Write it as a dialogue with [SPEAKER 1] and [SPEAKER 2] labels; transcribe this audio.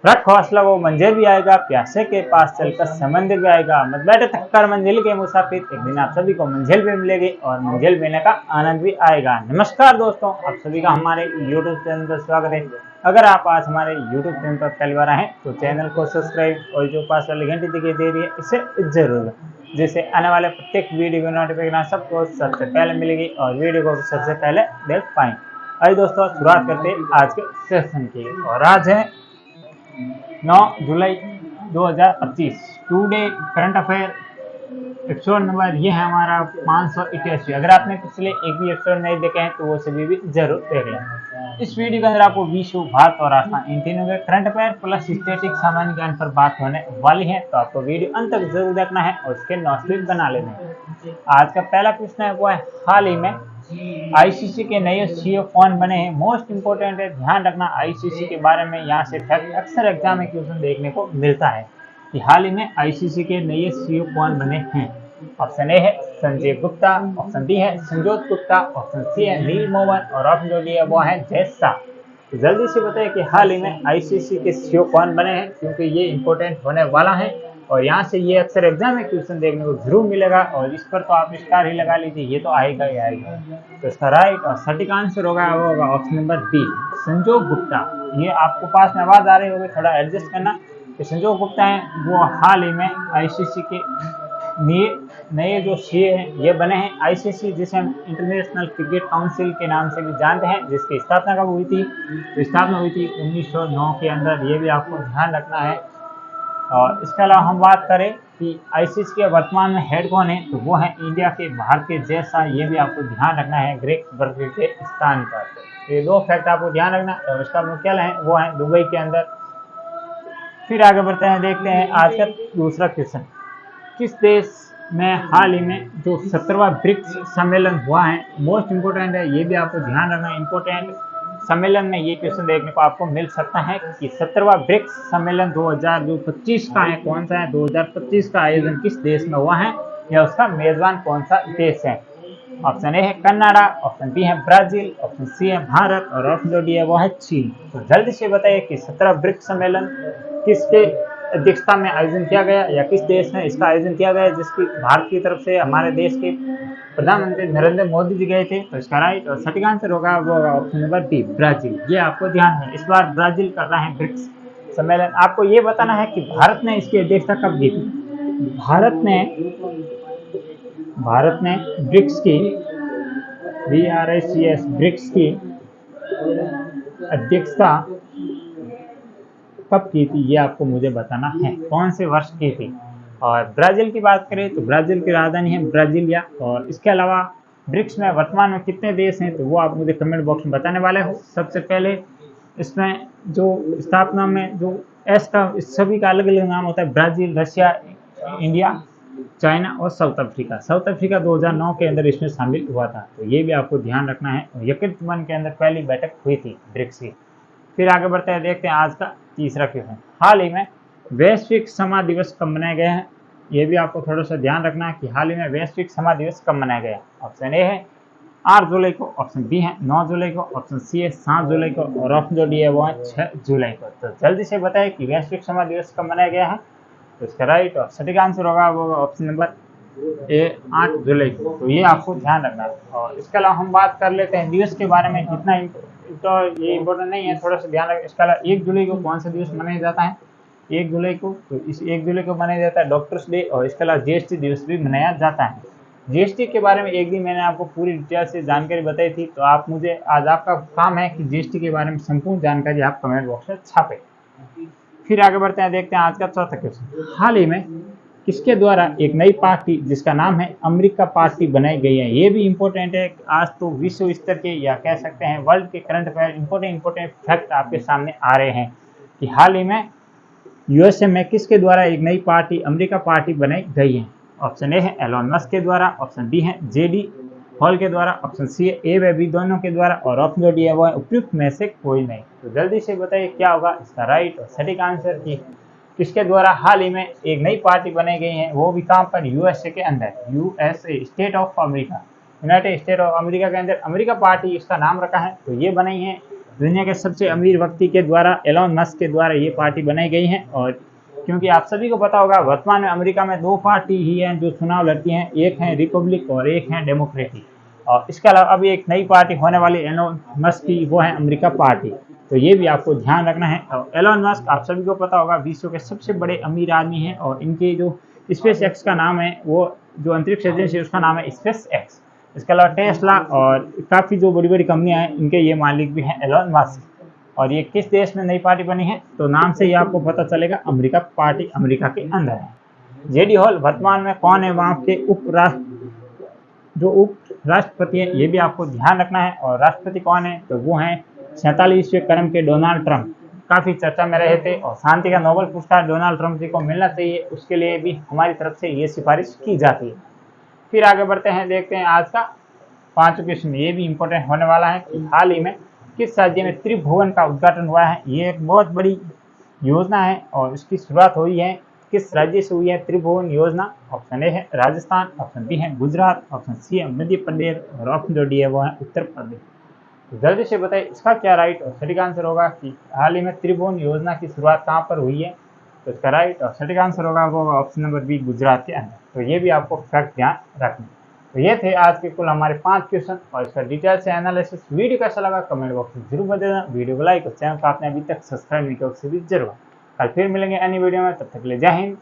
[SPEAKER 1] रख हौसला वो मंजिल भी आएगा, प्यासे के पास चलकर समंदर भी आएगा, मत बैठे थककर मंजिल के मुसाफिर, एक दिन आप सभी को मंजिल भी मिलेगी और मंजिल मिलने का आनंद भी आएगा। नमस्कार दोस्तों, आप सभी का हमारे YouTube चैनल पर स्वागत है। अगर आप आज हमारे YouTube चैनल पर पहली बार आए तो चैनल को सब्सक्राइब और जो पास वाली घंटी दिखाई दे रही है इसे जरूर, जिससे आने वाले प्रत्येक वीडियो की नोटिफिकेशन सबको सबसे पहले मिलेगी और वीडियो को सबसे पहले देख पाएंगे। आइए दोस्तों, शुरुआत करते हैं आज के सेशन की। और आज है 9 जुलाई 2025। Today current affair episode number ये है हमारा 588। अगर आपने पिछले एक भी एपिसोड नहीं देखे हैं तो वो सभी भी जरूर देख लें। इस वीडियो के अंदर आपको विश्व, भारत और आसमान इन तीनों के करंट अफेयर प्लस स्टैटिक सामान्य ज्ञान पर बात होने वाली है, तो आपको वीडियो अंत तक जरूर देखना है और उसके नोट्स भी बना लेना है। आज का पहला प्रश्न है वो है, हाल ही में आईसीसी के नए सीईओ कौन बने हैं? मोस्ट इंपोर्टेंट है, ध्यान रखना आईसीसी के बारे में यहाँ से फैक्ट अक्सर एग्जाम में क्वेश्चन देखने को मिलता है कि हाल ही में आईसीसी के नए सीईओ कौन बने हैं। ऑप्शन ए है संजय गुप्ता, ऑप्शन बी है संजोत गुप्ता, ऑप्शन सी है नील मोहन और ऑप्शन जो दिया वो है जय शाह। तो जल्दी से बताइए कि हाल ही में आईसीसी के सीईओ कौन बने हैं, क्योंकि ये इंपॉर्टेंट होने वाला है और यहाँ से ये अक्सर एग्जाम में क्वेश्चन देखने को जरूर मिलेगा और इस पर तो आप स्टार ही लगा लीजिए, ये तो आएगा ही आएगा। तो इसका राइट और सटीक आंसर होगा वो होगा ऑप्शन नंबर बी, संजोग गुप्ता। ये आपको पास में आवाज आ रही होगी, थोड़ा एडजस्ट करना। कि संजोग गुप्ता हैं वो हाल ही में आईसीसी के नए जो सीईओ हैं ये बने हैं। आईसीसी जिसे हम इंटरनेशनल क्रिकेट काउंसिल के नाम से भी जानते हैं, जिसकी स्थापना कब हुई थी? तो स्थापना हुई थी 1909 के अंदर, ये भी आपको ध्यान रखना है। और इसके अलावा हम बात करें कि आईसीसी के वर्तमान में हेड कौन है, तो वो है इंडिया के बाहर के जय शाह। ये भी आपको ध्यान रखना है ग्रेग बर्गलई के स्थान पर। तो ये दो फैक्ट आपको ध्यान रखना है और इसका मुख्यालय है वो है दुबई के अंदर। फिर आगे बढ़ते हैं, देखते हैं आज का दूसरा क्वेश्चन। किस देश में हाल ही में जो 17वां ब्रिक्स सम्मेलन हुआ है? मोस्ट इंपोर्टेंट है, ये भी आपको ध्यान रखना है। इंपोर्टेंट सम्मेलन में ये क्वेश्चन देखने को आपको मिल सकता है कि 17वां ब्रिक्स सम्मेलन 2025 का है, कौन सा है? 2025 का आयोजन किस देश में हुआ है या उसका मेजबान कौन सा देश है? ऑप्शन ए है कनाडा, ऑप्शन बी है ब्राजील, ऑप्शन सी है भारत और ऑप्शन जो डी है वो है चीन। तो जल्दी से बताइए कि 17 ब्रिक्स सम्मेलन किसके अध्यक्षता में आयोजन किया गया या किस देश में इसका आयोजन किया गया, जिसकी भारत की तरफ से हमारे देश के प्रधानमंत्री नरेंद्र मोदी जी गए थे। तो इसका राइट और सटीक आंसर होगा वो होगा ऑप्शन नंबर बी, ब्राजील। ये आपको ध्यान है, इस बार ब्राजील कर रहा है ब्रिक्स सम्मेलन। आपको ये बताना है कि भारत ने इसकी अध्यक्षता कब की थी। भारत ने ब्रिक्स की ब्रिक्स की अध्यक्षता कब की थी, ये आपको मुझे बताना है, कौन से वर्ष की थी। और ब्राजील की बात करें तो ब्राजील की राजधानी है ब्राजीलिया। और इसके अलावा ब्रिक्स में वर्तमान में कितने देश हैं, तो वो आप मुझे कमेंट बॉक्स में बताने वाले हो। सबसे पहले इसमें जो स्थापना में जो एस का सभी का अलग अलग नाम होता है, ब्राजील, रशिया, इंडिया, चाइना और साउथ अफ्रीका। साउथ अफ्रीका 2009 के अंदर इसमें शामिल हुआ था, तो ये भी आपको ध्यान रखना है। यकितमन के अंदर पहली बैठक हुई थी ब्रिक्स की। फिर आगे बढ़ते हैं, देखते हैं आज का तीसरा क्वेश्चन। हाल ही में वैश्विक समा दिवस कब मनाया गया है? ये भी आपको थोड़ा सा ध्यान रखना है कि हाल ही में वैश्विक समा दिवस कब मनाया गया। ऑप्शन ए है 8 जुलाई को, ऑप्शन बी है 9 जुलाई को, ऑप्शन सी है 7 जुलाई को और ऑप्शन जो डी है वो है 6 जुलाई को। तो जल्दी से बताएं कि वैश्विक समा दिवस कब मनाया गया है। तो इसका राइट और सटीक आंसर होगा वो ऑप्शन नंबर ए 8 जुलाई को। तो ये आपको ध्यान रखना है। और इसके अलावा हम बात कर लेते हैं दिवस के बारे में, इतना तो ये इम्पोर्टेंट नहीं है, थोड़ा सा ध्यान रखें। इसके अलावा 1 जुलाई को कौन सा दिवस मनाया जाता है? 1 जुलाई को, तो इस 1 जुलाई को मनाया जाता है डॉक्टर्स डे और इसके अलावा जीएसटी दिवस भी मनाया जाता है। जीएसटी के बारे में एक दिन मैंने आपको पूरी डिटेल से जानकारी बताई थी, तो आप मुझे आज आपका काम है कि जीएसटी के बारे में संपूर्ण जानकारी आप कमेंट बॉक्स में छापे। फिर आगे बढ़ते हैं, देखते हैं आज का चौथा क्वेश्चन। हाल ही में किसके द्वारा एक नई पार्टी जिसका नाम है अमेरिका पार्टी बनाई गई है? ये भी इंपॉर्टेंट है। आज तो विश्व स्तर के या कह सकते हैं वर्ल्ड के करंट अफेयर इंपॉर्टेंट फैक्ट आपके सामने आ रहे हैं कि हाल ही में यूएसए में किसके द्वारा एक नई पार्टी अमेरिका पार्टी बनाई गई है। ऑप्शन ए है एलोन मस्क के द्वारा, ऑप्शन बी है जेडी हॉल के द्वारा, ऑप्शन सी है ए व बी दोनों के द्वारा और ऑप्शन जो डी है वो है उपयुक्त में से कोई नहीं। तो जल्दी से बताइए क्या होगा इसका राइट और सटीक आंसर की किसके द्वारा हाल ही में एक नई पार्टी बनाई गई है, वो भी कहाँ पर? यूएसए के अंदर। USA, state of America, United state of America के अंदर अमेरिका पार्टी इसका नाम रखा है। तो ये बनाई है दुनिया के सबसे अमीर व्यक्ति के द्वारा, एलोन मस्क के द्वारा ये पार्टी बनाई गई है। और क्योंकि आप सभी को पता होगा वर्तमान में अमेरिका में 2 पार्टी ही हैं जो चुनाव लड़ती हैं, एक है रिपब्लिक और एक है डेमोक्रेटिक। और इसके अलावा अभी एक नई पार्टी होने वाली एलोन मस्क की, वो है अमेरिका पार्टी। तो ये भी आपको ध्यान रखना है। और एलोन मस्क आप सभी को पता होगा विश्व के सबसे बड़े अमीर आदमी हैं और इनके जो स्पेस एक्स का नाम है, वो जो अंतरिक्ष एजेंसी है उसका नाम है स्पेस एक्स। इसके अलावा टेस्ला और काफ़ी जो बड़ी बड़ी कंपनियां हैं इनके ये मालिक भी हैं एलोन मस्क। और ये किस देश में नई पार्टी बनी है, तो नाम से ही आपको पता चलेगा, अमेरिका पार्टी अमेरिका के अंदर है। जेडी हॉल वर्तमान में कौन है वहाँ के उप राष्ट्रपति है, ये भी आपको ध्यान रखना है। और राष्ट्रपति कौन है, तो वो हैं 47वें क्रम के डोनाल्ड ट्रंप। काफ़ी चर्चा में रहे थे और शांति का नोबेल पुरस्कार डोनाल्ड ट्रंप जी को मिलना चाहिए, उसके लिए भी हमारी तरफ से ये सिफारिश की जाती है। फिर आगे बढ़ते हैं, देखते हैं आज का 5वां क्वेश्चन। ये भी इम्पोर्टेंट होने वाला है कि हाल ही में किस राज्य में त्रिभुवन का उद्घाटन हुआ है। ये एक बहुत बड़ी योजना है और इसकी शुरुआत हुई है, किस राज्य से हुई है त्रिभुवन योजना। ऑप्शन ए है राजस्थान, ऑप्शन बी है गुजरात, ऑप्शन सी है मध्य प्रदेश और ऑप्शन जो डी है वो है उत्तर प्रदेश। तो जल्दी से बताइए इसका क्या राइट और सटीक आंसर होगा कि हाल ही में त्रिभुवन योजना की शुरुआत कहाँ पर हुई है। तो इसका राइट और सटीक आंसर होगा वो ऑप्शन नंबर बी, गुजरात के अंदर। तो ये भी आपको फैक्ट ध्यान रखना। तो ये थे आज के कुल हमारे 5 क्वेश्चन और इसका डिटेल से एनालिसिस। वीडियो कैसा लगा कमेंट बॉक्स में जरूर बताना। वीडियो को लाइक और चैनल को आपने अभी तक सब्सक्राइब नहीं किया उससे भी जरूर। कल फिर मिलेंगे अन्य वीडियो में, तब तक के लिए जय हिंद।